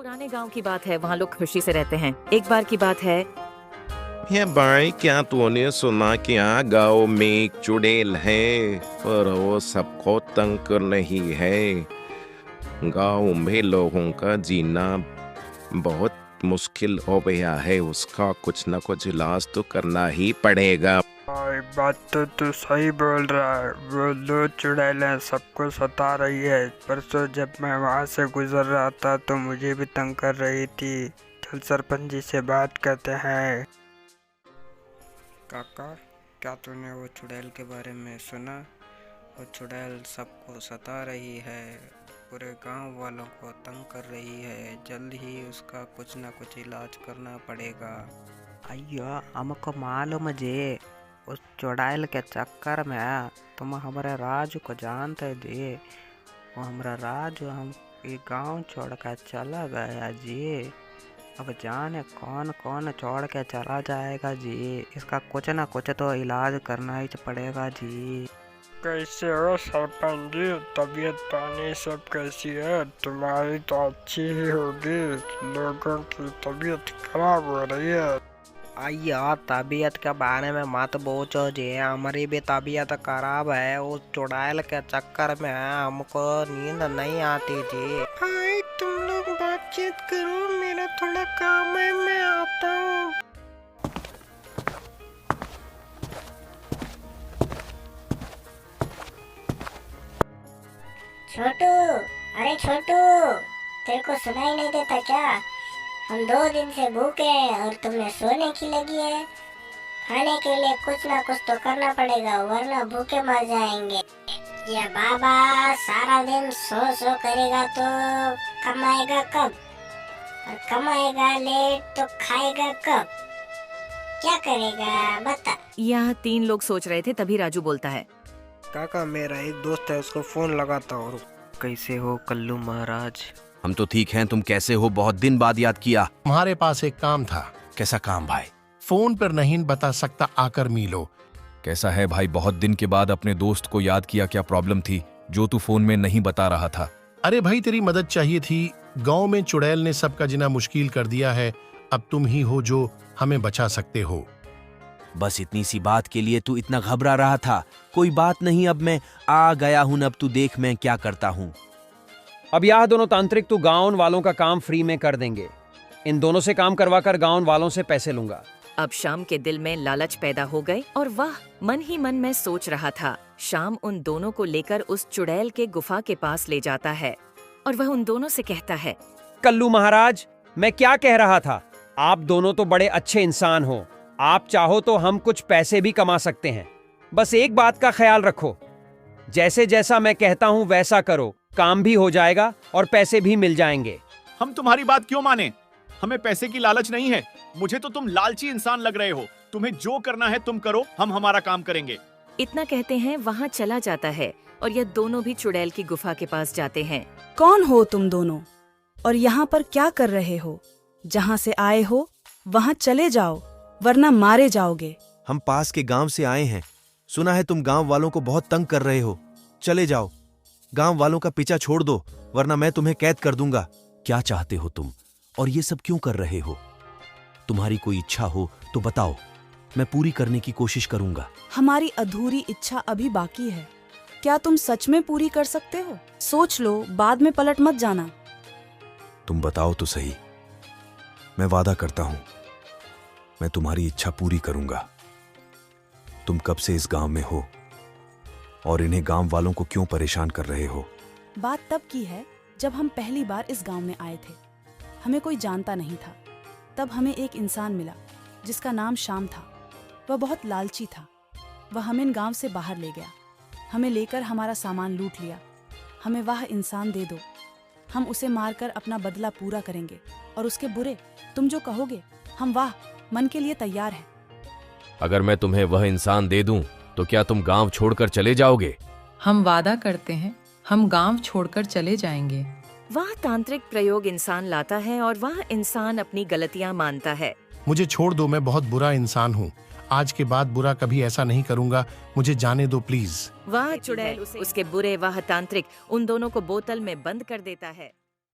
पुराने गांव की बात है, वहाँ लोग खुशी से रहते हैं। एक बार की बात है। ये भाई, क्या तूने सुना क्या गांव में एक चुड़ैल है, पर वो सबको तंग कर रही है। गांव में लोगों का जीना बहुत मुश्किल हो गया है, उसका कुछ न कुछ इलाज तो करना ही पड़ेगा। भाई बात तो तू सही बोल रहा है। वो दो चुड़ैलें सबको सता रही है। परसों जब मैं वहाँ से गुजर रहा था तो मुझे भी तंग कर रही थी। चल सरपंच जी से बात करते हैं। काका, क्या तूने वो चुड़ैल के बारे में सुना? वो चुड़ैल सबको सता रही है, पूरे गांव वालों को तंग कर रही है। जल्द ही उसका कुछ ना कुछ इलाज करना पड़ेगा। अయ్యో हमको मालूम जी, उस चुड़ैल के चक्कर में तुम हमारे राजू को जानते जी। वो हमारा राजू हम ये गांव छोड़ कर चला गया जी। अब जाने कौन कौन छोड़ के चला जाएगा जी। इसका कुछ ना कुछ तो इलाज करना ही पड़ेगा जी। कैसे हो सरपंच जी? तबीयत पानी सब कैसी है? तुम्हारी तो अच्छी ही होगी, लोगों की तबीयत खराब हो रही है। अय्या, तबीयत के बारे में मत पूछो जी, हमारी भी तबीयत खराब है। उस चुड़ैल के चक्कर में हमको नींद नहीं आती जी। भाई तुम लोग बातचीत करो, मेरा थोड़ा काम है, मैं आता हूँ। छोटू, अरे छोटू, तेरे को सुनाई नहीं देता क्या? हम 2 दिन से भूखे हैं और तुम्हें सोने की लगी है। खाने के लिए कुछ ना कुछ तो करना पड़ेगा, वरना भूखे मर जाएंगे। ये बाबा सारा दिन सो करेगा तो कमाएगा कब? और कमाएगा लेट तो खाएगा कब? क्या करेगा बता। यहाँ 3 लोग सोच रहे थे, तभी राजू बोलता है। काका, मेरा एक दोस्त है, उसको फोन लगाता हूँ। कैसे हो कल्लू महाराज? हम तो ठीक हैं, तुम कैसे हो? बहुत दिन बाद याद किया। तुम्हारे पास एक काम था। कैसा काम भाई? फोन पर नहीं बता सकता, आकर मिलो। कैसा है भाई, बहुत दिन के बाद अपने दोस्त को याद किया। क्या प्रॉब्लम थी जो तू फोन में नहीं बता रहा था? अरे भाई, तेरी मदद चाहिए थी। गांव में चुड़ैल ने सबका जीना मुश्किल कर दिया है। अब तुम ही हो जो हमें बचा सकते हो। बस इतनी सी बात के लिए तू इतना घबरा रहा था? कोई बात नहीं, अब मैं आ गया हूं। अब तू देख मैं क्या करता हूं। अब यह दोनों तांत्रिक तो गांव वालों का काम फ्री में कर देंगे। इन दोनों से काम करवाकर गांव वालों से पैसे लूंगा। अब शाम के दिल में लालच पैदा हो गई और वह मन ही मन में सोच रहा था। शाम उन दोनों को लेकर उस चुड़ैल के गुफा के पास ले जाता है और वह उन दोनों से कहता है। कल्लू महाराज, मैं क्या कह रहा था, आप दोनों तो बड़े अच्छे इंसान हो। आप चाहो तो हम कुछ पैसे भी कमा सकते हैं। बस एक बात का ख्याल रखो, जैसे जैसा मैं कहता हूँ वैसा करो, काम भी हो जाएगा और पैसे भी मिल जाएंगे। हम तुम्हारी बात क्यों माने? हमें पैसे की लालच नहीं है। मुझे तो तुम लालची इंसान लग रहे हो। तुम्हें जो करना है तुम करो, हम हमारा काम करेंगे। इतना कहते हैं वहाँ चला जाता है और ये दोनों भी चुड़ैल की गुफा के पास जाते हैं। कौन हो तुम दोनों और यहाँ पर क्या कर रहे हो? जहाँ से आए हो वहाँ चले जाओ, वरना मारे जाओगे। हम पास के गांव से आए हैं। सुना है तुम गांव वालों को बहुत तंग कर रहे हो। चले जाओ, गांव वालों का पीछा छोड़ दो, वरना मैं तुम्हें कैद कर दूंगा। क्या चाहते हो तुम और ये सब क्यों कर रहे हो? तुम्हारी कोई इच्छा हो तो बताओ, मैं पूरी करने की कोशिश करूंगा। हमारी अधूरी इच्छा अभी बाकी है। क्या तुम सच में पूरी कर सकते हो? सोच लो, बाद में पलट मत जाना। तुम बताओ तो सही। मैं वादा करता हूं, मैं तुम्हारी इच्छा पूरी करूंगा। तुम कब से इस गांव में हो और इन्हें गांव वालों को क्यों परेशान कर रहे हो? बात तब की है जब हम पहली बार इस गांव में आए थे। हमें कोई जानता नहीं था। तब हमें एक इंसान मिला जिसका नाम श्याम था। वह बहुत लालची था। वह हमें इन गांव से बाहर ले गया। हमें लेकर हमारा सामान लूट लिया। हमें वह इंसान दे दो, हम उसे मारकर अपना बदला पूरा करेंगे। और उसके बुरे तुम जो कहोगे, हम वाह मन के लिए तैयार हैं। अगर मैं तुम्हें वह इंसान दे दूं तो क्या तुम गांव छोड़कर चले जाओगे? हम वादा करते हैं, हम गांव छोड़कर चले जाएंगे। वह तांत्रिक प्रयोग इंसान लाता है और वह इंसान अपनी गलतियां मानता है। मुझे छोड़ दो, मैं बहुत बुरा इंसान हूँ। आज के बाद बुरा कभी ऐसा नहीं करूँगा। मुझे जाने दो प्लीज। वह चुड़ैल उसके बुरे वह तांत्रिक उन दोनों को बोतल में बंद कर देता है।